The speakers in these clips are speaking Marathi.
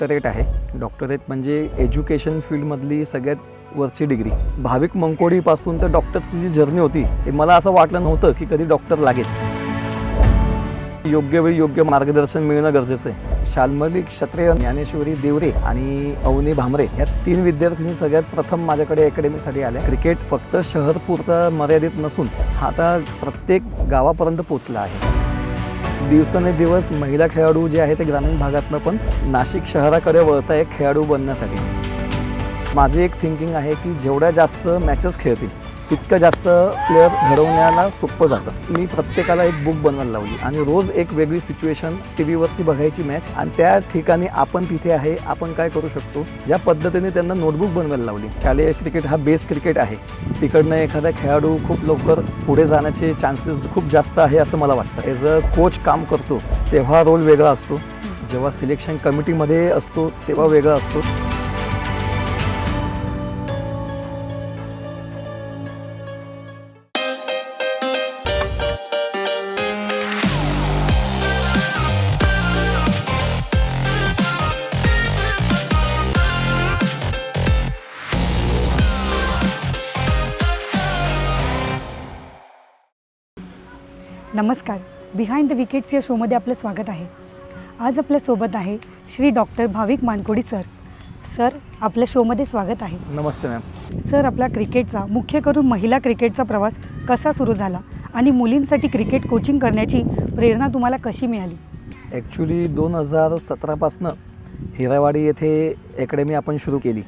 डॉक्टरेट आहे. डॉक्टरेट म्हणजे एज्युकेशन फील्डमधली सगळ्यात वरची डिग्री. भाविक मंकोडीपासून तर डॉक्टरची जी जर्नी होती हे मला असं वाटलं नव्हतं की कधी डॉक्टर लागेल. योग्य वेळी योग्य मार्गदर्शन मिळणं गरजेचं आहे. शाल्मली क्षत्रिय, ज्ञानेश्वरी देवरे आणि अवनी भामरे ह्या 3 विद्यार्थिनी सगळ्यात प्रथम माझ्याकडे अकॅडमीसाठी आल्या. क्रिकेट फक्त शहरपुरता मर्यादित नसून हा आता प्रत्येक गावापर्यंत पोचला आहे. दिवसेंदिवस महिला खेळाडू जे आहे ते ग्रामीण भागातनं पण नाशिक शहराकडे वळत आहे खेळाडू बनण्यासाठी. माझी एक थिंकिंग आहे की जेवढ्या जास्त मॅचेस खेळतील तितकं जास्त प्लेअर घडवण्याला सोपं जातं. मी प्रत्येकाला एक बुक बनवायला लावली आणि रोज एक वेगळी सिच्युएशन टी व्हीवरती बघायची मॅच आणि त्या ठिकाणी आपण तिथे आहे, आपण काय करू शकतो या पद्धतीने त्यांना नोटबुक बनवायला लावली. शालेय क्रिकेट हा बेस क्रिकेट आहे. तिकडनं एखादा खेळाडू खूप लवकर पुढे जाण्याचे चान्सेस खूप जास्त आहे असं मला वाटतं. ॲज अ कोच काम करतो तेव्हा रोल वेगळा असतो, जेव्हा सिलेक्शन कमिटीमध्ये असतो तेव्हा वेगळा असतो. नमस्कार, बिहाइंड द विकेट्स या शोमध्ये आपलं स्वागत आहे. आज आपल्यासोबत आहे श्री डॉक्टर भाविक मानकोडी सर. सर, आपल्या शोमध्ये स्वागत आहे. नमस्ते मॅम. सर, आपला क्रिकेटचा मुख्य करून महिला क्रिकेटचा प्रवास कसा सुरू झाला आणि मुलींसाठी क्रिकेट कोचिंग करण्याची प्रेरणा तुम्हाला कशी मिळाली? ॲक्च्युली 2017पासून हिरावाडी येथे अकॅडमी आपण सुरू केली.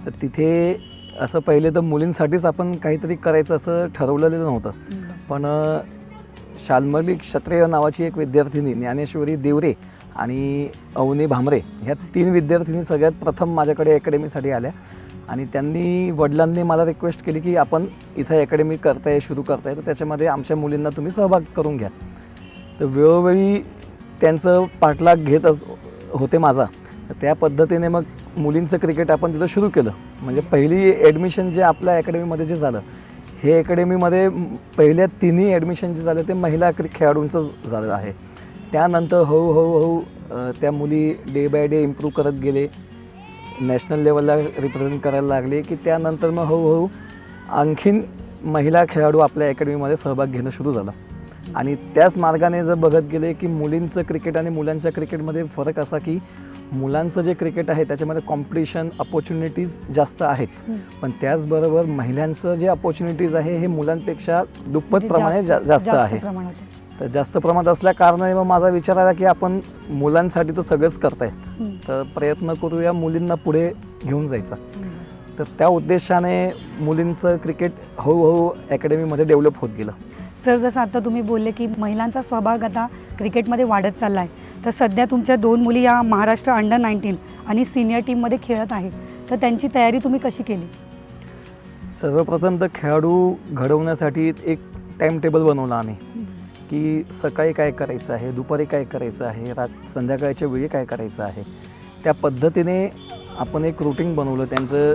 तर तिथे असं पहिले तर मुलींसाठीच आपण काहीतरी करायचं असं ठरवलेलं नव्हतं. पण शाल्मली क्षत्रिय नावाची एक विद्यार्थिनी ज्ञानेश्वरी देवरे आणि अवनी भामरे ह्या 3 विद्यार्थिनी सगळ्यात प्रथम माझ्याकडे अकॅडमीसाठी आल्या आणि त्यांनी वडिलांनी मला रिक्वेस्ट केली की आपण इथं अकॅडमी सुरू करताय तर त्याच्यामध्ये आमच्या मुलींना तुम्ही सहभाग करून घ्या. तर वेळोवेळी त्यांचं पाठलाग घेत होते माझा. तर त्या पद्धतीने मग मुलींचं क्रिकेट आपण तिथं सुरू केलं. म्हणजे पहिली ॲडमिशन जे आपल्या अकॅडमीमध्ये जे झालं हे अकॅडमीमध्ये पहिल्या 3 ॲडमिशन जे झालं ते महिला खेळाडूंचं झालं आहे. त्यानंतर हळूहळू त्या मुली डे बाय डे इम्प्रूव्ह करत गेले, नॅशनल लेवलला रिप्रेझेंट करायला लागले की त्यानंतर मग हळूहळू आणखीन महिला खेळाडू आपल्या अकॅडमीमध्ये सहभाग घेणं सुरू झालं. आणि त्याच मार्गाने जर बघत गेले की मुलींचं क्रिकेट आणि मुलांच्या क्रिकेटमध्ये फरक असा की मुलांचं जे क्रिकेट आहे त्याच्यामध्ये कॉम्पिटिशन अपॉर्च्युनिटीज जास्त आहेच, पण त्याचबरोबर महिलांचं जे अपॉर्च्युनिटीज आहे हे मुलांपेक्षा दुप्पट प्रमाणे जास्त आहे. तर जास्त प्रमाणात असल्या कारणाने मग माझा विचार आला की आपण मुलांसाठी तर सगळंच करतायत, तर प्रयत्न करूया मुलींना पुढे घेऊन जायचा. तर त्या उद्देशाने मुलींचं क्रिकेट हळूहळू अकॅडमीमध्ये डेव्हलप होत गेलं. सर, जसं आता तुम्ही बोलले की महिलांचा सहभाग आता क्रिकेटमध्ये वाढत चालला आहे, तर सध्या तुमच्या 2 मुली या महाराष्ट्र अंडर-19 आणि सिनियर टीममध्ये खेळत आहेत, तर त्यांची तयारी तुम्ही कशी केली? सर्वप्रथम तर खेळाडू घडवण्यासाठी एक टाईम टेबल बनवला आम्ही की सकाळी काय करायचं आहे, दुपारी काय करायचं आहे, संध्याकाळच्या वेळी काय करायचं आहे. त्या पद्धतीने आपण एक रुटीन बनवलं. त्यांचं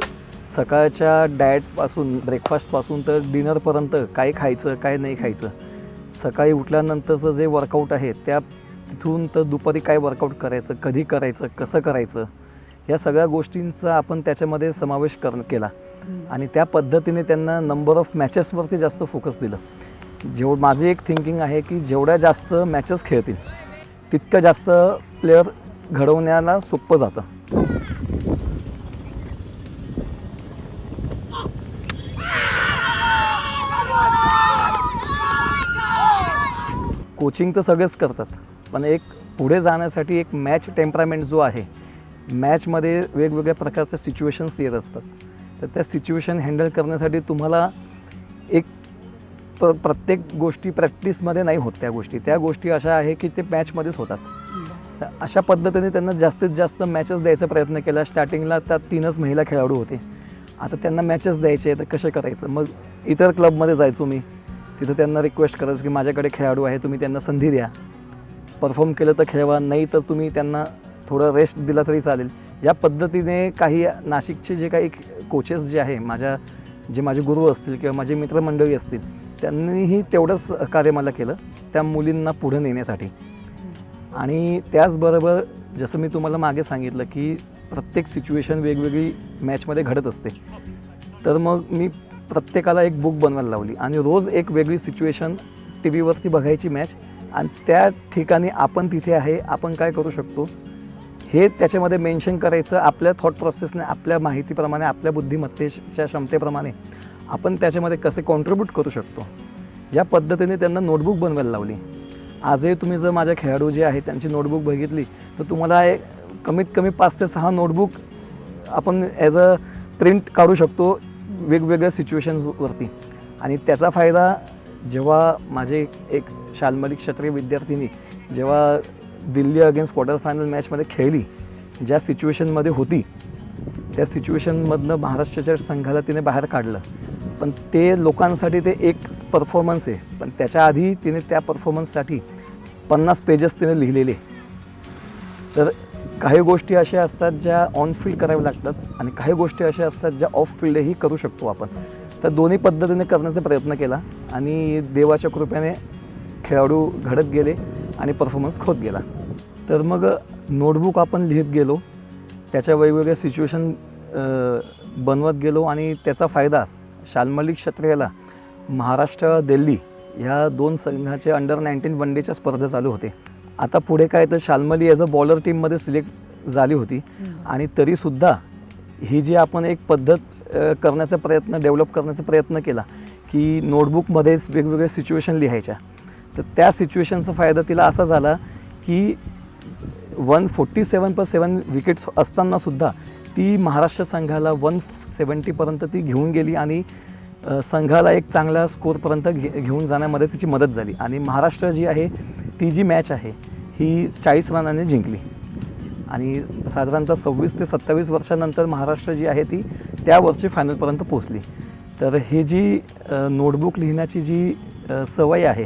सकाळच्या डाएटपासून ब्रेकफास्टपासून तर डिनरपर्यंत काय खायचं काय नाही खायचं, सकाळी उठल्यानंतरचं जे वर्कआउट आहे त्या तिथून तर दुपारी काय वर्कआउट करायचं, कधी करायचं, कसं करायचं, या सगळ्या गोष्टींचा आपण त्याच्यामध्ये समावेश केला. आणि त्या पद्धतीने त्यांना नंबर ऑफ मॅचेसवरती जास्त फोकस दिलं. माझी एक थिंकिंग आहे की जेवढ्या जास्त मॅचेस खेळतील तितकं जास्त प्लेअर घडवण्याला सोपं जातं. कोचिंग तर सगळेच करतात, पण एक पुढे जाण्यासाठी एक मॅच टेम्परामेंट जो आहे, मॅचमध्ये वेगवेगळ्या प्रकारच्या सिच्युएशन्स येत असतात. तर त्या सिच्युएशन हँडल करण्यासाठी तुम्हाला एक प्रत्येक गोष्टी प्रॅक्टिसमध्ये नाही होत. त्या गोष्टी अशा आहे की ते मॅचमध्येच होतात. तर अशा पद्धतीने त्यांना जास्तीत जास्त मॅचेस द्यायचा प्रयत्न केला. स्टार्टिंगला त्या 3च महिला खेळाडू होते. आता त्यांना मॅचेस द्यायचे तर कसं करायचं, मग इतर क्लबमध्ये जायचो मी. तिथं त्यांना रिक्वेस्ट करायचं की माझ्याकडे खेळाडू आहे, तुम्ही त्यांना संधी द्या, परफॉर्म केलं तर खेळवा, नाही तर तुम्ही त्यांना थोडं रेस्ट दिला तरी चालेल. या पद्धतीने काही नाशिकचे जे काही कोचेस जे आहे, माझे गुरु असतील किंवा माझे मित्रमंडळी असतील, त्यांनीही तेवढंच कार्य मला केलं त्या मुलींना पुढे नेण्यासाठी. आणि त्याचबरोबर जसं मी तुम्हाला मागे सांगितलं की प्रत्येक सिच्युएशन वेगवेगळी मॅचमध्ये घडत असते. तर मग मी प्रत्येकाला एक बुक बनवायला लावली आणि रोज एक वेगळी सिच्युएशन टी व्हीवरती बघायची मॅच आणि त्या ठिकाणी आपण तिथे आहे, आपण काय करू शकतो हे त्याच्यामध्ये मेन्शन करायचं. आपल्या थॉट प्रोसेसने, आपल्या माहितीप्रमाणे, आपल्या बुद्धिमत्तेच्या क्षमतेप्रमाणे आपण त्याच्यामध्ये कसे कॉन्ट्रीब्यूट करू शकतो या पद्धतीने त्यांना नोटबुक बनवायला लावली. आजही तुम्ही जर माझ्या खेळाडू जे आहेत त्यांची नोटबुक बघितली तर तुम्हाला कमीत कमी 5 ते 6 नोटबुक आपण ॲज अ प्रिंट काढू शकतो वेगवेगळ्या सिच्युएशन्सवरती. आणि त्याचा फायदा जेव्हा माझे एक शाल्मली क्षत्रिय विद्यार्थिनी जेव्हा दिल्ली अगेन्स्ट क्वार्टर फायनल मॅचमध्ये खेळली, ज्या सिच्युएशनमध्ये होती त्या सिच्युएशनमधनं महाराष्ट्राच्या संघाला तिने बाहेर काढलं. पण ते लोकांसाठी ते एक परफॉर्मन्स आहे, पण त्याच्या आधी तिने त्या परफॉर्मन्ससाठी 50 पेजेस तिने लिहिलेले. तर काही गोष्टी अशा असतात ज्या ऑन फील्ड कराव्या लागतात आणि काही गोष्टी अशा असतात ज्या ऑफ फील्डही करू शकतो आपण. तर दोन्ही पद्धतीने करण्याचा प्रयत्न केला आणि देवाच्या कृपेने खेळाडू घडत गेले आणि परफॉर्मन्स होत गेला. तर मग नोटबुक आपण लिहित गेलो, त्याच्या वेगवेगळ्या सिच्युएशन बनवत गेलो आणि त्याचा फायदा शाल्मली क्षत्रियाला महाराष्ट्र दिल्ली ह्या 2 संघाचे अंडर-19 वन डेच्या स्पर्धा चालू होते. आता पुढे काय तर शाल्मली ॲज अ बॉलर टीममध्ये सिलेक्ट झाली होती आणि तरीसुद्धा ही जी आपण एक पद्धत करण्याचा प्रयत्न, डेव्हलप करण्याचा प्रयत्न केला की नोटबुकमध्येच वेगवेगळ्या सिच्युएशन लिहायच्या. तर त्या सिच्युएशनचा फायदा तिला असा झाला की 147 विकेट्स असतानासुद्धा ती महाराष्ट्र संघाला 170पर्यंत ती घेऊन गेली आणि संघाला एक चांगला स्कोरपर्यंत घेऊन जाण्यामध्ये तिची मदत झाली. आणि महाराष्ट्र जी आहे ती जी मॅच आहे ही 40 रनाने जिंकली आणि साधारणतः 26 ते 27 वर्षानंतर महाराष्ट्र जी आहे ती त्या वर्षी फायनलपर्यंत पोचली. तर ही जी नोटबुक लिहिण्याची जी सवय आहे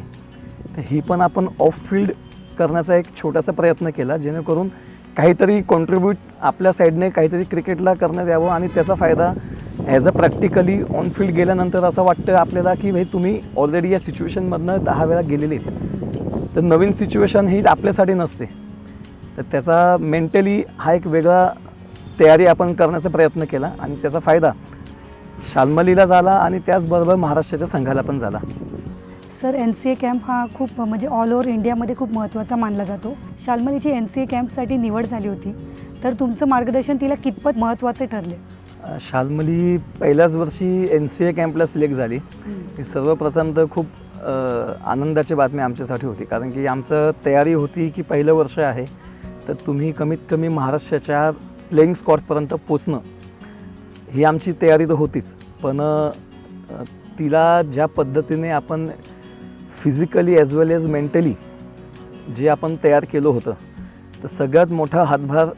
तर ही पण आपण ऑफ फील्ड करण्याचा एक छोटासा प्रयत्न केला, जेणेकरून काहीतरी कॉन्ट्रीब्यूट आपल्या साईडने काहीतरी क्रिकेटला करण्यात यावं आणि त्याचा फायदा as a practically on field गेल्यानंतर असं वाटतं आपल्याला की भाई तुम्ही ऑलरेडी या सिच्युएशनमधनं 10 वेळा गेलेले आहेत, तर नवीन सिच्युएशन ही आपल्यासाठी नसते. तर त्याचा मेंटली हा एक वेगळा तयारी आपण करण्याचा प्रयत्न केला आणि त्याचा फायदा शाल्मलीला झाला आणि त्याचबरोबर महाराष्ट्राच्या संघाला पण झाला. सर, NCA कॅम्प हा खूप म्हणजे ऑल ओव्हर इंडियामध्ये खूप महत्त्वाचा मानला जातो. शाल्मलीची NCA कॅम्पसाठी निवड झाली होती, तर तुमचं मार्गदर्शन तिला कितपत महत्त्वाचे ठरले? शाल्मली पहिल्याच वर्षी NCA कॅम्पला सिलेक्ट झाली. ही सर्वप्रथम तर खूप आनंदाची बातमी आमच्यासाठी होती, कारण की आमचं तयारी होती की पहिलं वर्ष आहे तर तुम्ही कमीत कमी महाराष्ट्राच्या प्लेइंग स्कॉटपर्यंत पोचणं ही आमची तयारी तर होतीच. पण तिला ज्या पद्धतीने आपण फिजिकली ॲज वेल एज मेंटली जे आपण तयार केलं होतं तर सगळ्यात मोठा हातभार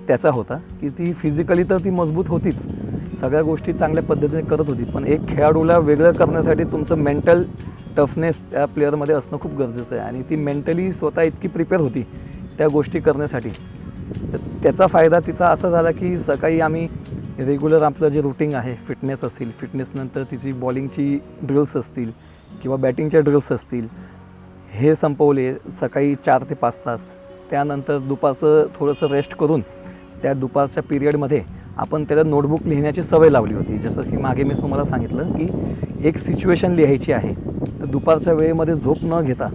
त्याचा होता की ती फिजिकली तर ती मजबूत होतीच, सगळ्या गोष्टी चांगल्या पद्धतीने करत होती, पण एक खेळाडूला वेगळं करण्यासाठी तुमचं मेंटल टफनेस त्या प्लेअरमध्ये असणं खूप गरजेचं आहे आणि ती मेंटली स्वतः इतकी प्रिपेअर होती त्या गोष्टी करण्यासाठी. तर त्याचा फायदा तिचा असा झाला की सकाळी आम्ही रेग्युलर आपलं जे रुटीन आहे, फिटनेस असेल, फिटनेसनंतर तिची बॉलिंगची ड्रिल्स असतील किंवा बॅटिंगच्या ड्रिल्स असतील, हे संपवले सकाळी 4 ते 5 तास. त्यानंतर दुपारचं थोडंसं रेस्ट करून त्या दुपारच्या पिरियडमध्ये आपण त्याला नोटबुक लिहिण्याची सवय लावली होती. जसं की मागे मी तुम्हाला सांगितलं की एक सिच्युएशन लिहायची आहे, तर दुपारच्या वेळेमध्ये झोप न घेता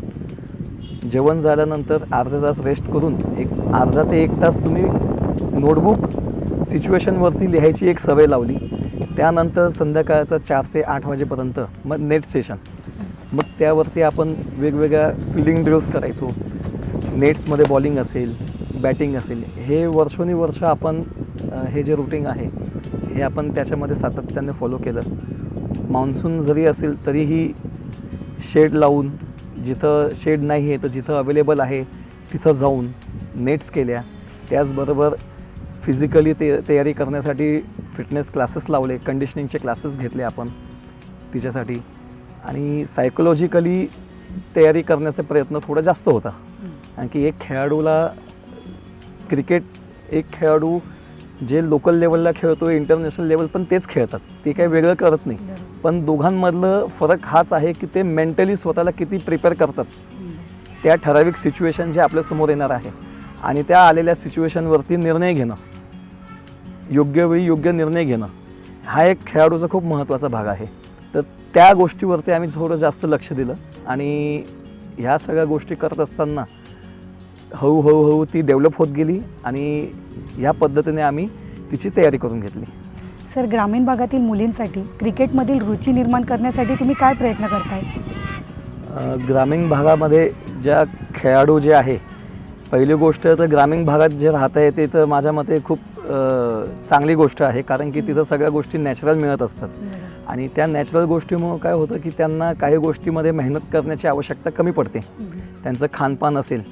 जेवण झाल्यानंतर अर्धा तास रेस्ट करून एक अर्धा ते 1 तास तुम्ही नोटबुक सिच्युएशनवरती लिहायची एक सवय लावली. त्यानंतर संध्याकाळचा 4 ते 8 वाजेपर्यंत मग नेट सेशन, मग त्यावरती आपण वेगवेगळ्या फिल्डिंग ड्रिल्स करायचो. नेट्समध्ये बॉलिंग असेल, बॅटिंग असेल, हे वर्षोनिवर्ष आपण हे जे रुटीन आहे हे आपण त्याच्यामध्ये सातत्याने फॉलो केलं. मान्सून जरी असेल तरीही शेड लावून, जिथं शेड नाही आहे तर जिथं अवेलेबल आहे तिथं जाऊन नेट्स केल्या. त्याचबरोबर फिजिकली तयारी करण्यासाठी फिटनेस क्लासेस लावले, कंडिशनिंगचे क्लासेस घेतले आपण तिच्यासाठी, आणि सायकोलॉजिकली तयारी करण्याचा प्रयत्न थोडा जास्त होता. आणखी एक खेळाडूला क्रिकेट, एक खेळाडू जे लोकल लेवलला खेळतो, इंटरनॅशनल लेवल पण तेच खेळतात, ते काही वेगळं करत नाही. पण दोघांमधलं फरक हाच आहे की ते मेंटली स्वतःला किती प्रिपेअर करतात त्या ठराविक सिच्युएशन जे आपल्यासमोर येणार आहे. आणि त्या आलेल्या सिच्युएशनवरती निर्णय घेणं, योग्य वेळी योग्य निर्णय घेणं, हा एक खेळाडूचा खूप महत्त्वाचा भाग आहे. तर त्या गोष्टीवरती आम्ही थोडं जास्त लक्ष दिलं आणि ह्या सगळ्या गोष्टी करत असताना हळूहळू ती डेव्हलप होत गेली आणि ह्या पद्धतीने आम्ही तिची तयारी करून घेतली. सर, ग्रामीण भागातील मुलींसाठी क्रिकेटमधील रुची निर्माण करण्यासाठी तुम्ही काय प्रयत्न करताय? ग्रामीण भागामध्ये ज्या खेळाडू जे आहे, पहिली गोष्ट तर ग्रामीण भागात जे राहता येते तर माझ्या मते खूप चांगली गोष्ट आहे, कारण की तिथं सगळ्या गोष्टी नॅचरल मिळत असतात आणि त्या नॅचरल गोष्टीमुळं काय होतं की त्यांना काही गोष्टीमध्ये मेहनत करण्याची आवश्यकता कमी पडते. त्यांचं खानपान असेल,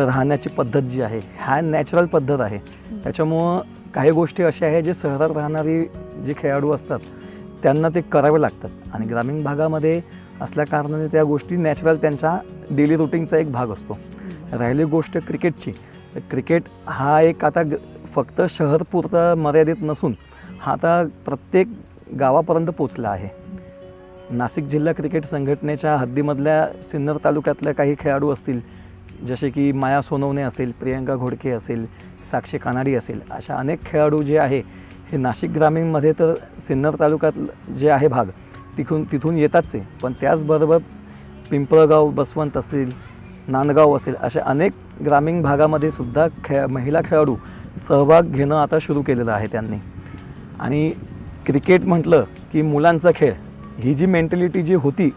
राहण्याची पद्धत जी आहे ह्या नॅचरल पद्धत आहे. त्याच्यामुळं काही गोष्टी अशा आहे जे शहरात राहणारी जे खेळाडू असतात त्यांना ते करावे लागतात आणि ग्रामीण भागामध्ये असल्या कारणाने त्या गोष्टी नॅचरल त्यांच्या डेली रुटीनचा एक भाग असतो. राहिली गोष्ट क्रिकेटची, तर क्रिकेट हा एक आता फक्त शहरपुरता मर्यादित नसून हा आता प्रत्येक गावापर्यंत पोचला आहे. नाशिक जिल्हा क्रिकेट संघटनेच्या हद्दीमधल्या सिन्नर तालुक्यातल्या काही खेळाडू असतील, जसे की माया सोनवणे असेल, प्रियंका घोडके असेल, साक्षी कानाडी असेल, अशा अनेक खेळाडू जे आहे हे नाशिक ग्रामीणमध्ये तर सिन्नर तालुक्यात जे आहे भाग तिथून येतातच आहे, पण त्याचबरोबर पिंपळगाव, बसवंत असेल, नांदगाव असेल, अशा अनेक ग्रामीण भागामध्ये सुद्धा महिला खेळाडू सहभाग घेणं आता सुरू केलेलं आहे त्यांनी. आणि क्रिकेट म्हटलं की मुलांचा खेळ, ही जी मेंटॅलिटी जी होती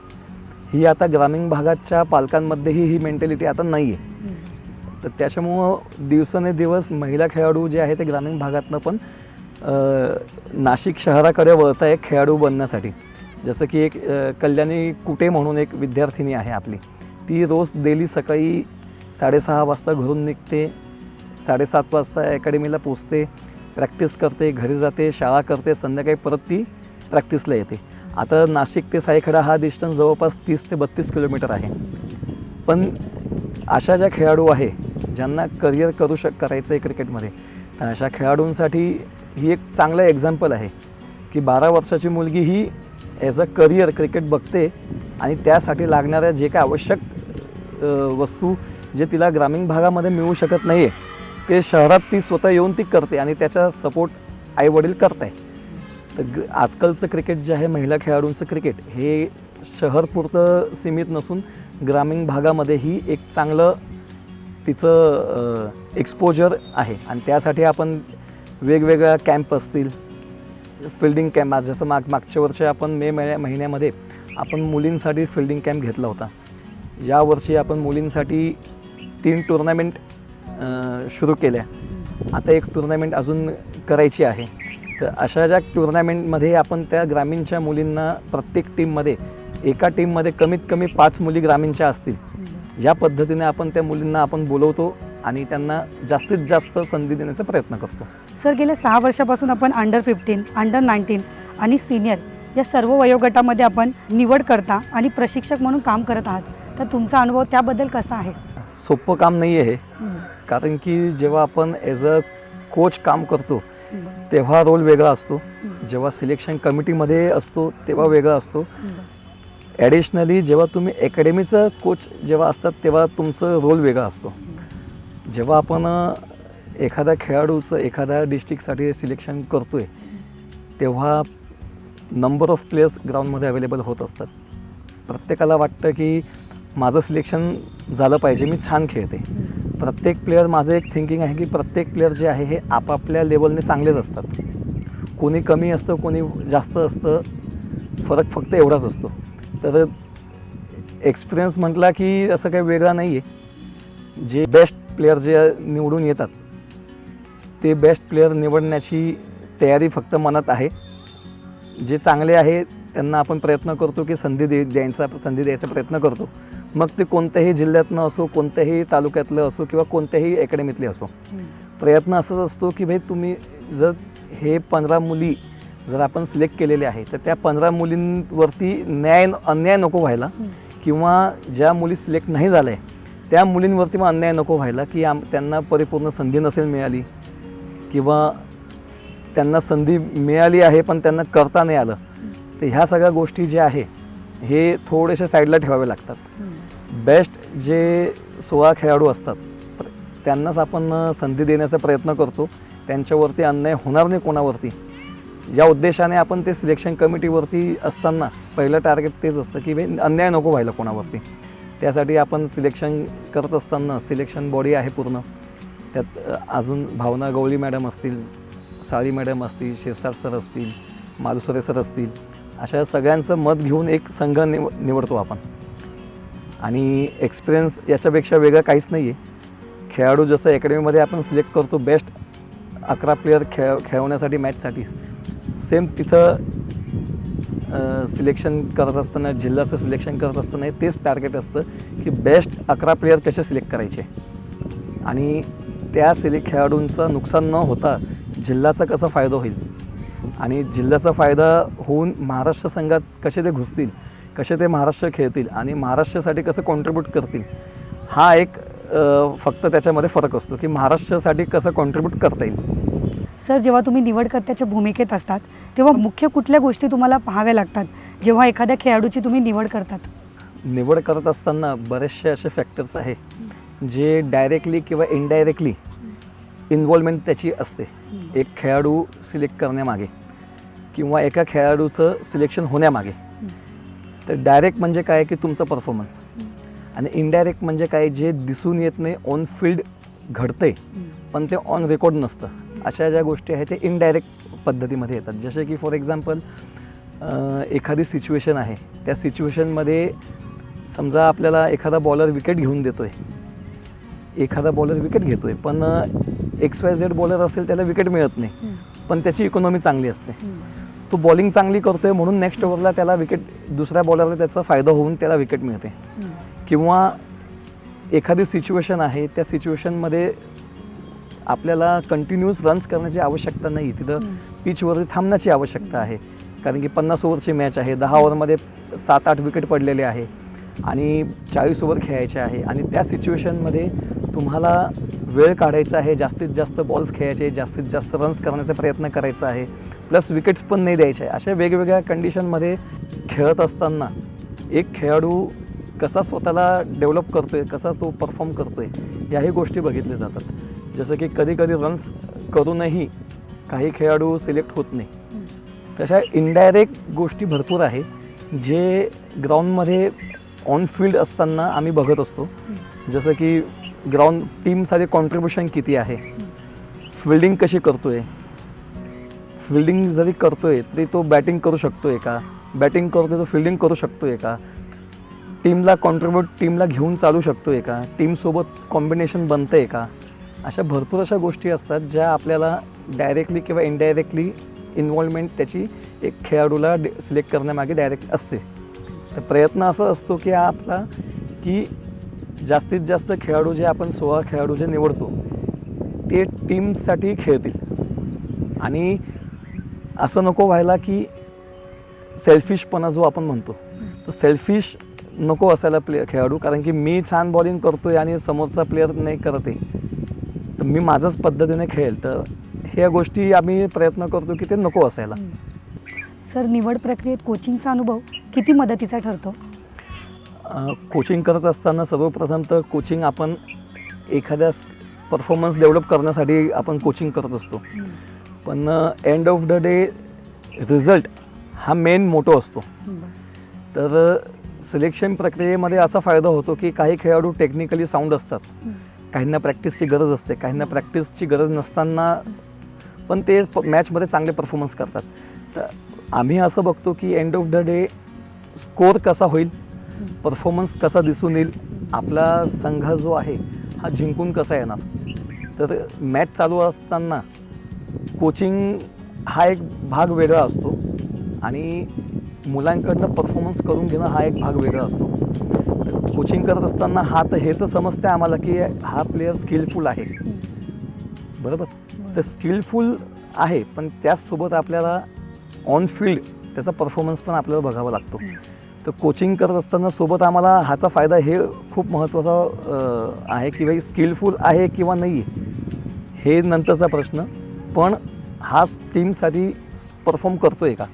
ही आता ग्रामीण भागाच्या पालकांमध्येही ही मेंटॅलिटी आता नाही आहे. तर त्याच्यामुळं दिवसेंदिवस महिला खेळाडू जे आहे ते ग्रामीण भागातनं पण नाशिक शहराकडे वळत आहे खेळाडू बनण्यासाठी. जसं की एक कल्याणी कुटे म्हणून एक विद्यार्थिनी आहे आपली, ती रोज डेली सकाळी 6:30 वाजता घरून निघते, 7:30 वाजता अकॅडमीला पोचते, प्रॅक्टिस करते, घरी जाते, शाळा करते, संध्याकाळी परत ती प्रॅक्टिसला येते. आता नाशिक ते सायखेडा हा डिस्टन्स जवळपास 30 ते 32 किलोमीटर आहे. पण अशा ज्या खेळाडू आहे ज्यांना करिअर करायचं आहे क्रिकेटमध्ये, तर अशा खेळाडूंसाठी ही एक चांगलं एक्झाम्पल आहे की 12 वर्षाची मुलगी ही ॲज अ करिअर क्रिकेट बघते आणि त्यासाठी लागणाऱ्या जे काय आवश्यक वस्तू जे तिला ग्रामीण भागामध्ये मिळू शकत नाही आहे ते शहरात ती स्वतः येऊन ती करते आणि त्याचा सपोर्ट आईवडील करत आहे. तर आजकालचं क्रिकेट जे आहे, महिला खेळाडूंचं क्रिकेट हे शहरपुरतं सीमित नसून ग्रामीण भागामध्येही एक चांगलं तिचं एक्सपोजर आहे आणि त्यासाठी आपण वेगवेगळ्या कॅम्प असतील, फिल्डिंग कॅम्प, जसं मागच्या वर्षी आपण मे महिन्यामध्ये आपण मुलींसाठी फिल्डिंग कॅम्प घेतला होता. यावर्षी आपण मुलींसाठी 3 टुर्नामेंट सुरू केल्या. आता एक टुर्नामेंट अजून करायची आहे. तर अशा ज्या टुर्नामेंटमध्ये आपण त्या ग्रामीणच्या मुलींना प्रत्येक टीममध्ये, एका टीममध्ये कमीत कमी 5 मुली ग्रामीणच्या असतील, या पद्धतीने आपण त्या मुलींना आपण बोलवतो आणि त्यांना जास्तीत जास्त संधी देण्याचा प्रयत्न करतो. सर, गेल्या 6 वर्षापासून आपण अंडर-15, अंडर-19 आणि सीनियर या सर्व वयोगटामध्ये आपण निवड करता आणि प्रशिक्षक म्हणून काम करत आहात. तर तुमचा अनुभव त्याबद्दल कसा आहे? सोपं काम नाही आहे हे, कारण की जेव्हा आपण ॲज अ कोच काम करतो तेव्हा रोल वेगळा असतो, जेव्हा सिलेक्शन कमिटीमध्ये असतो तेव्हा वेगळा असतो. ॲडिशनली जेव्हा तुम्ही अकॅडमीचं कोच जेव्हा असतात तेव्हा तुमचं रोल वेगळा असतो. जेव्हा आपण एखाद्या खेळाडूचं एखाद्या डिस्ट्रिक्टसाठी सिलेक्शन करतो आहे तेव्हा नंबर ऑफ प्लेयर्स ग्राउंडमध्ये अवेलेबल होत असतात. प्रत्येकाला वाटतं की माझं सिलेक्शन झालं पाहिजे, मी छान खेळते. प्रत्येक प्लेयर, माझं एक थिंकिंग आहे की प्रत्येक प्लेयर जे आहे हे आपापल्या लेवलने चांगलेच असतात. कोणी कमी असतं, कोणी जास्त असतं, फरक फक्त एवढाच असतो. तर एक्सपिरियन्स म्हटला की असं काही वेगळा नाही आहे. जे बेस्ट प्लेयर जे निवडून येतात ते बेस्ट प्लेयर निवडण्याची तयारी फक्त मनात आहे. जे चांगले आहे त्यांना आपण प्रयत्न करतो की संधी द्यायचा प्रयत्न करतो. मग ते कोणत्याही जिल्ह्यातनं असो, कोणत्याही तालुक्यातलं असो किंवा कोणत्याही अकॅडमीतले असो, प्रयत्न असंच असतो की भाई तुम्ही जर हे 15 मुली जर आपण सिलेक्ट केलेले आहे तर त्या 15 मुलींवरती अन्याय नको व्हायला, किंवा ज्या मुली सिलेक्ट नाही झाल्या त्या मुलींवरती मग अन्याय नको व्हायला की त्यांना परिपूर्ण संधी नसेल मिळाली किंवा त्यांना संधी मिळाली आहे पण त्यांना करता नाही आलं. तर ह्या सगळ्या गोष्टी ज्या आहे हे थोडेसे साईडला ठेवावे लागतात. बेस्ट जे 16 खेळाडू असतात त्यांनाच आपण संधी देण्याचा प्रयत्न करतो. त्यांच्यावरती अन्याय होणार नाही कोणावरती, या उद्देशाने आपण ते सिलेक्शन कमिटीवरती असताना पहिलं टार्गेट तेच असतं की अन्याय नको व्हायला कोणावरती. त्यासाठी आपण सिलेक्शन करत असताना सिलेक्शन बॉडी आहे पूर्ण, त्यात अजून भावना गवळी मॅडम असतील, साळी मॅडम असतील, शिरसाट सर असतील, मालुसरे सर असतील, अशा सगळ्यांचं मत घेऊन एक संघ निवडतो आपण. आणि एक्सपिरियन्स याच्यापेक्षा वेगळं काहीच नाही आहे. खेळाडू जसं अकॅडमीमध्ये आपण सिलेक्ट करतो बेस्ट 11 प्लेयर खेळवण्यासाठी मॅचसाठी, सेम तिथं सिलेक्शन करत असताना, जिल्ह्याचं सिलेक्शन करत असताना तेच टार्गेट असतं की बेस्ट 11 प्लेयर कसे सिलेक्ट करायचे आणि त्या खेळाडूंचं नुकसान न होता जिल्ह्याचा कसा फायदा होईल आणि जिल्ह्याचा फायदा होऊन महाराष्ट्र संघात कसे ते घुसतील, कसे ते महाराष्ट्र खेळतील आणि महाराष्ट्रासाठी कसं कॉन्ट्रीब्यूट करतील, हा एक फक्त त्याच्यामध्ये फरक असतो की महाराष्ट्रासाठी कसं कॉन्ट्रीब्यूट करता येईल. सर, जेव्हा तुम्ही निवडकर्त्याच्या भूमिकेत असतात तेव्हा मुख्य कुठल्या गोष्टी तुम्हाला पाहाव्या लागतात जेव्हा एखाद्या खेळाडूची तुम्ही निवड करतात? निवड करत असताना बरेचसे असे फॅक्टर्स आहे जे डायरेक्टली किंवा इनडायरेक्टली इन्व्हॉल्वमेंट त्याची असते एक खेळाडू सिलेक्ट करण्यामागे किंवा एका खेळाडूचं सिलेक्शन होण्यामागे. तर डायरेक्ट म्हणजे काय की तुमचा परफॉर्मन्स आणि इनडायरेक्ट म्हणजे काय जे दिसून येत नाही, ऑन फील्ड घडतंय पण ते ऑन रेकॉर्ड नसतं. अशा ज्या गोष्टी आहेत ते इनडायरेक्ट पद्धतीमध्ये येतात. जसे की फॉर एक्झाम्पल एखादी सिच्युएशन आहे, त्या सिच्युएशनमध्ये समजा आपल्याला एखादा बॉलर विकेट घेऊन देतो आहे, एखादा बॉलर विकेट घेतो आहे पण XYZ बॉलर असेल त्याला विकेट मिळत नाही पण त्याची इकॉनॉमी चांगली असते, तो बॉलिंग चांगली करतो आहे म्हणून नेक्स्ट ओव्हरला त्याला विकेट, दुसऱ्या बॉलरला त्याचा फायदा होऊन त्याला विकेट मिळते. किंवा एखादी सिच्युएशन आहे, त्या सिच्युएशनमध्ये आपल्याला कंटिन्यूस रन्स करण्याची आवश्यकता नाही, तिथं पिचवरती थांबण्याची आवश्यकता आहे कारण की 50 ओव्हरची मॅच आहे, 10 ओव्हरमध्ये 7-8 विकेट पडलेले आहे आणि 40 ओव्हर खेळायचे आहे आणि त्या सिच्युएशनमध्ये तुम्हाला वेळ काढायचा आहे, जास्तीत जास्त बॉल्स खेळायचे, जास्तीत जास्त रन्स करण्याचा प्रयत्न करायचा आहे, प्लस विकेट्स पण नाही द्यायचे आहे. अशा वेगवेगळ्या कंडिशनमध्ये खेळत असताना एक खेळाडू कसा स्वतःला डेव्हलप करतो आहे, कसा तो परफॉर्म करतो आहे, याही गोष्टी बघितल्या जातात. जसं की कधी कधी रन्स करूनही काही खेळाडू सिलेक्ट होत नाही. तशा इनडायरेक्ट गोष्टी भरपूर आहे जे ग्राउंडमध्ये ऑन फील्ड असताना आम्ही बघत असतो. जसं की ग्राउंड टीमसाठी कॉन्ट्रीब्युशन किती आहे, फिल्डिंग कशी करतो आहे, फिल्डिंग जरी करतो आहे तरी तो बॅटिंग करू शकतो आहे का, बॅटिंग करतो तो फिल्डिंग करू शकतो आहे का, टीमला कॉन्ट्रीब्यूट, टीमला घेऊन चालू शकतो आहे का, टीमसोबत कॉम्बिनेशन बनतं आहे का. अशा भरपूर अशा गोष्टी असतात ज्या आपल्याला डायरेक्टली किंवा इनडायरेक्टली इन्व्हॉल्वमेंट त्याची एक खेळाडूला सिलेक्ट करण्यामागे डायरेक्ट असते. तर प्रयत्न असा असतो की आपला की जास्तीत जास्त खेळाडू जे आपण 16 खेळाडू जे निवडतो ते टीमसाठी खेळतील आणि असं नको व्हायला की सेल्फिशपणा जो आपण म्हणतो तर सेल्फिश नको असायला खेळाडू, कारण की मी छान बॉलिंग करतो आहे आणि समोरचा प्लेअर नाही करत आहे तर मी माझंच पद्धतीने खेळेल. तर ह्या गोष्टी आम्ही प्रयत्न करतो की ते नको असायला. सर, निवड प्रक्रियेत कोचिंगचा अनुभव किती मदतीचा ठरतो? कोचिंग करत असताना सर्वप्रथम तर कोचिंग आपण एखाद्या परफॉर्मन्स डेव्हलप करण्यासाठी आपण कोचिंग करत असतो, पण end of the day result हा मेन मोटो असतो. तर सिलेक्शन प्रक्रियेमध्ये असा फायदा होतो की काही खेळाडू टेक्निकली साऊंड असतात, काहींना प्रॅक्टिसची गरज असते, काहींना प्रॅक्टिसची गरज नसताना पण ते मॅचमध्ये चांगले परफॉर्मन्स करतात. तर आम्ही असं बघतो की end of the day score कसा होईल, परफॉर्मन्स कसा दिसून येईल, आपला संघ जो आहे हा जिंकून कसा येणार. तर मॅच चालू असताना कोचिंग हा एक भाग वेगळा असतो आणि मुलांकडनं परफॉर्मन्स करून घेणं हा एक भाग वेगळा असतो. तर कोचिंग करत असताना हे तर समजतं आम्हाला की हा प्लेयर स्किलफुल आहे, बरोबर. तर स्किलफुल आहे पण त्याचसोबत आपल्याला ऑन फील्ड त्याचा परफॉर्मन्स पण आपल्याला बघावा लागतो. तर कोचिंग करत असताना सोबत आम्हाला ह्याचा फायदा हे खूप महत्त्वाचा आहे की बाई स्किलफुल आहे किंवा नाही हे नंतरचा प्रश्न, पण हा टीमसाठी परफॉर्म करतो आहे का,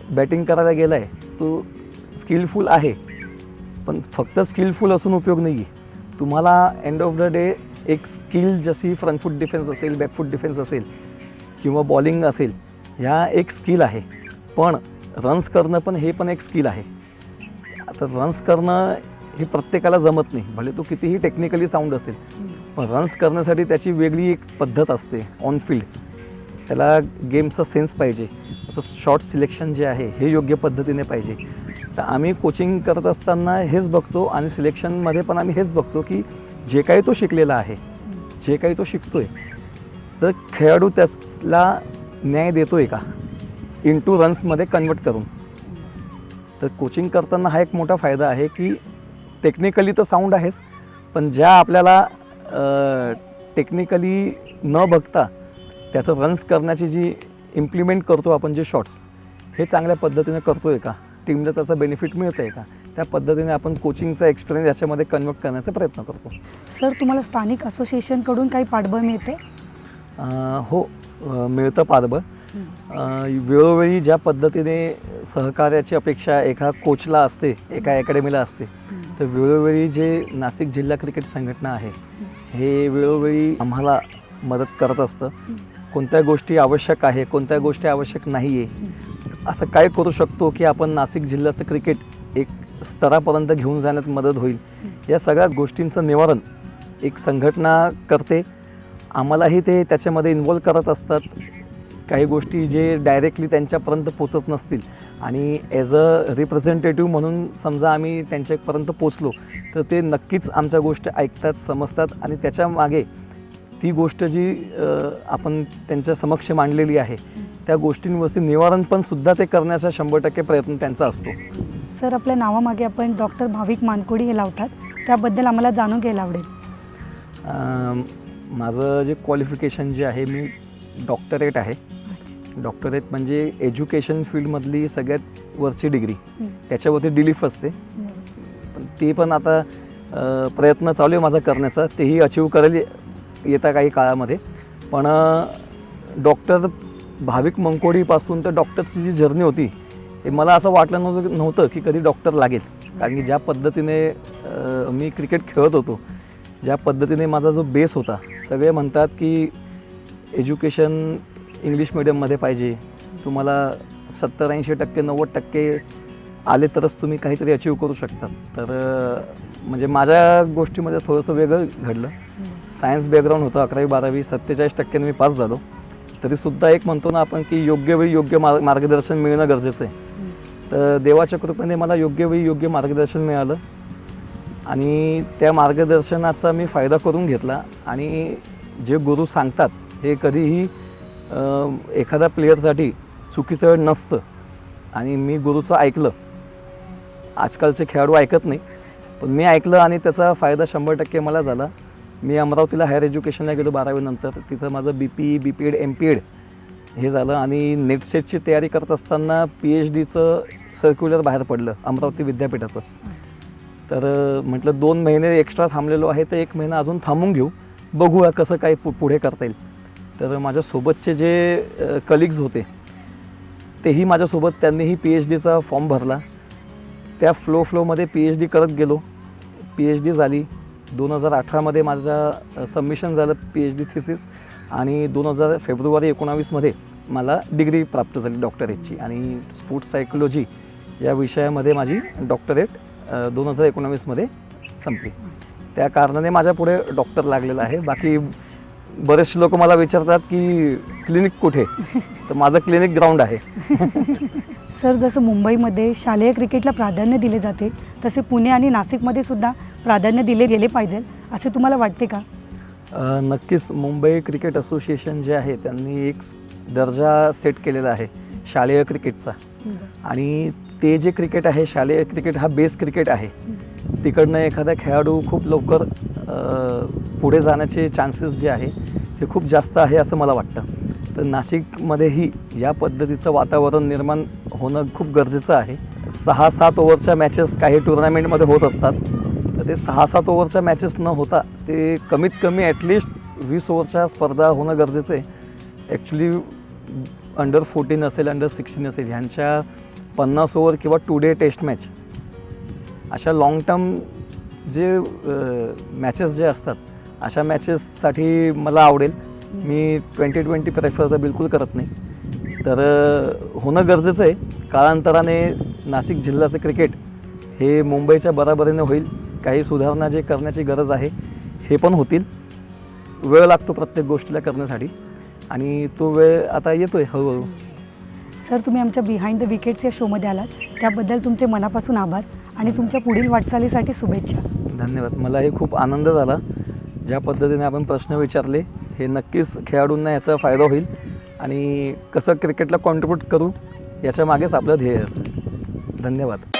बॅटिंग करायला गेला आहे तो स्किलफुल आहे, पण फक्त स्किलफुल असून उपयोग नाही आहे. तुम्हाला एंड ऑफ द डे एक स्किल जशी फ्रंट फूट डिफेन्स असेल, बॅक फूट डिफेन्स असेल किंवा बॉलिंग असेल, ह्या एक स्किल आहे. पण रन्स करणं पण हे पण एक स्किल आहे. आता रन्स करणं हे प्रत्येकाला जमत नाही, भले तो कितीही टेक्निकली साऊंड असेल, पण रन्स करण्यासाठी त्याची वेगळी एक पद्धत असते ऑन फील्ड. त्याला गेमचा सेन्स पाहिजे. असं शॉट सिलेक्शन जे आहे हे योग्य पद्धतीने पाहिजे. तर आम्ही कोचिंग करत असताना हेच बघतो आणि सिलेक्शनमध्ये पण आम्ही हेच बघतो की जे काही तो शिकलेला आहे, जे काही तो शिकतो आहे, तर खेळाडू त्याला न्याय देतो आहे का इंटू रन्समध्ये कन्वर्ट करून. तर कोचिंग करताना हा एक मोठा फायदा आहे की टेक्निकली तर साऊंड आहेच, पण ज्या आपल्याला टेक्निकली न बघता त्याचं रन्स करण्याची जी इम्प्लिमेंट करतो आपण, जे शॉट्स हे चांगल्या पद्धतीने करतो आहे का, टीमला त्याचा बेनिफिट मिळतं आहे का, त्या पद्धतीने आपण कोचिंगचा एक्सपिरियन्स याच्यामध्ये कन्वर्ट करण्याचा प्रयत्न करतो. सर, तुम्हाला स्थानिक असोसिएशनकडून काही पाठबळ मिळते? हो, मिळतं पाठबळ. वेळोवेळी ज्या पद्धतीने सहकार्याची अपेक्षा एका कोचला असते, एका अकॅडमीला असते, तर वेळोवेळी जे नाशिक जिल्हा क्रिकेट संघटना आहे हे वेळोवेळी आम्हाला मदत करत असतं. कोणत्या गोष्टी आवश्यक आहे, कोणत्या गोष्टी आवश्यक नाही आहे, असं काय करू शकतो की आपण नाशिक जिल्ह्याचं क्रिकेट एक स्तरापर्यंत घेऊन जाण्यात मदत होईल, या सगळ्या गोष्टींचं निवारण एक संघटना करते. आम्हालाही ते त्याच्यामध्ये इन्वॉल्व करत असतात. काही गोष्टी जे डायरेक्टली त्यांच्यापर्यंत पोचत नसतील आणि ॲज अ रिप्रेझेंटेटिव्ह म्हणून समजा आम्ही त्यांच्यापर्यंत पोचलो, तर ते नक्कीच आमच्या गोष्टी ऐकतात, समजतात आणि त्याच्या मागे ती गोष्ट जी आपण त्यांच्या समक्ष मांडलेली आहे त्या गोष्टींवरती निवारण पण सुद्धा ते करण्याचा 100% प्रयत्न त्यांचा असतो. सर, आपल्या नावामागे आपण डॉक्टर भाविक मानकोडी हे लावतात, त्याबद्दल आम्हाला जाणून घ्यायला आवडेल. माझं जे क्वालिफिकेशन जे आहे, मी डॉक्टरेट आहे. डॉक्टरेट म्हणजे एज्युकेशन फील्डमधली सगळ्यात वरची डिग्री, त्याच्यावरती डिलीफ असते. पण ते पण आता प्रयत्न चालू आहे माझा करण्याचा, तेही अचीव करेल येत्या काही काळामध्ये. पण डॉक्टर भाविक मंकोडीपासून तर डॉक्टरची जी जर्नी होती, हे मला असं वाटलं नव्हतं की कधी डॉक्टर लागेल. कारण की ज्या पद्धतीने मी क्रिकेट खेळत होतो, ज्या पद्धतीने माझा जो बेस होता, सगळे म्हणतात की एज्युकेशन इंग्लिश मिडियममध्ये पाहिजे, तुम्हाला 70-80% 90% आले तरच तुम्ही काहीतरी अचीव करू शकता. तर म्हणजे माझ्या गोष्टीमध्ये थोडंसं वेगळं घडलं. सायन्स बॅकग्राऊंड होतं, 11वी-12वी 47% मी पास झालो. तरीसुद्धा एक म्हणतो ना आपण की योग्य वेळी योग्य मार्गदर्शन मिळणं गरजेचं आहे. तर देवाच्या कृपेने मला योग्य वेळी योग्य मार्गदर्शन मिळालं आणि त्या मार्गदर्शनाचा मी फायदा करून घेतला. आणि जे गुरु सांगतात हे कधीही एखाद्या प्लेयरसाठी चुकीचं वेळ नसतं आणि मी गुरुचं ऐकलं. आजकालचे खेळाडू ऐकत नाही, पण मी ऐकलं आणि त्याचा फायदा 100% मला झाला. मी अमरावतीला हायर एज्युकेशनला गेलो 12वी नंतर. तिथं माझं BP, BPEd, MPEd हे झालं आणि नेट सेटची तयारी करत असताना PhDचं सर्क्युलर बाहेर पडलं अमरावती विद्यापीठाचं. तर म्हटलं 2 महिने एक्स्ट्रा थांबलेलो आहे, तर 1 महिना अजून थांबून घेऊ, बघूया कसं काय पुढे करता येईल. तर माझ्यासोबतचे जे कलिग्स होते तेही माझ्यासोबत, त्यांनीही PhDचा फॉर्म भरला. त्या फ्लोमध्ये PhD करत गेलो. PhD झाली. 2018मध्ये माझं सबमिशन झालं PhD थिसिस आणि फेब्रुवारी 19मध्ये मला डिग्री प्राप्त झाली डॉक्टरेटची. आणि स्पोर्ट्स सायकोलॉजी या विषयामध्ये माझी डॉक्टरेट 2019मध्ये संपली. त्या कारणाने माझ्या पुढे डॉक्टर लागलेला आहे. बाकी बरेचसे लोक मला विचारतात की क्लिनिक कुठे, तर माझं क्लिनिक ग्राउंड आहे. सर, जसं मुंबईमध्ये शालेय क्रिकेटला प्राधान्य दिले जाते, तसे पुणे आणि नाशिकमध्ये सुद्धा प्राधान्य दिले गेले पाहिजे असे तुम्हाला वाटते का? नक्कीच. मुंबई क्रिकेट असोसिएशन जे आहे त्यांनी एक दर्जा सेट केलेला आहे शालेय क्रिकेटचा. आणि ते जे क्रिकेट आहे, शालेय क्रिकेट हा बेस क्रिकेट आहे. तिकडनं एखादा खेळाडू खूप लवकर पुढे जाण्याचे चान्सेस जे आहे हे खूप जास्त आहे असं मला वाटतं. तर नाशिकमध्येही या पद्धतीचं वातावरण निर्माण होणं खूप गरजेचं आहे. 6-7 ओव्हरच्या मॅचेस काही टुर्नामेंटमध्ये होत असतात, तर ते 6-7 ओव्हरच्या मॅचेस न होता ते कमीत कमी ॲटलिस्ट 20 ओव्हरच्या स्पर्धा होणं गरजेचं आहे. ॲक्च्युली अंडर 14 असेल, अंडर 16 असेल, ह्यांच्या 50 ओव्हर किंवा 2 डे टेस्ट मॅच अशा लाँग टर्म जे मॅचेस जे असतात, अशा मॅचेससाठी मला आवडेल. मी 2020 प्रेफर तर बिलकुल करत नाही. तर होणं गरजेचं आहे. काळांतराने नाशिक जिल्ह्याचं क्रिकेट हे मुंबईच्या बरोबरीने होईल. काही सुधारणा जे करण्याची गरज आहे हे पण होतील. वेळ लागतो प्रत्येक गोष्टीला करण्यासाठी आणि तो वेळ आता येतो आहे हळूहळू. सर, तुम्ही आमच्या बिहाइंड द विकेट्स या शोमध्ये आलात त्याबद्दल तुमचे मनापासून आभार आणि तुमच्या पुढील वाटचालीसाठी शुभेच्छा. धन्यवाद. मलाही खूप आनंद झाला. ज्या पद्धतीने आपण प्रश्न विचारले हे नक्कीच खेळाडूंना याचा फायदा होईल आणि कसं क्रिकेटला कॉन्ट्रीब्यूट करू याच्या मागेच आपलं ध्येय असेल. धन्यवाद.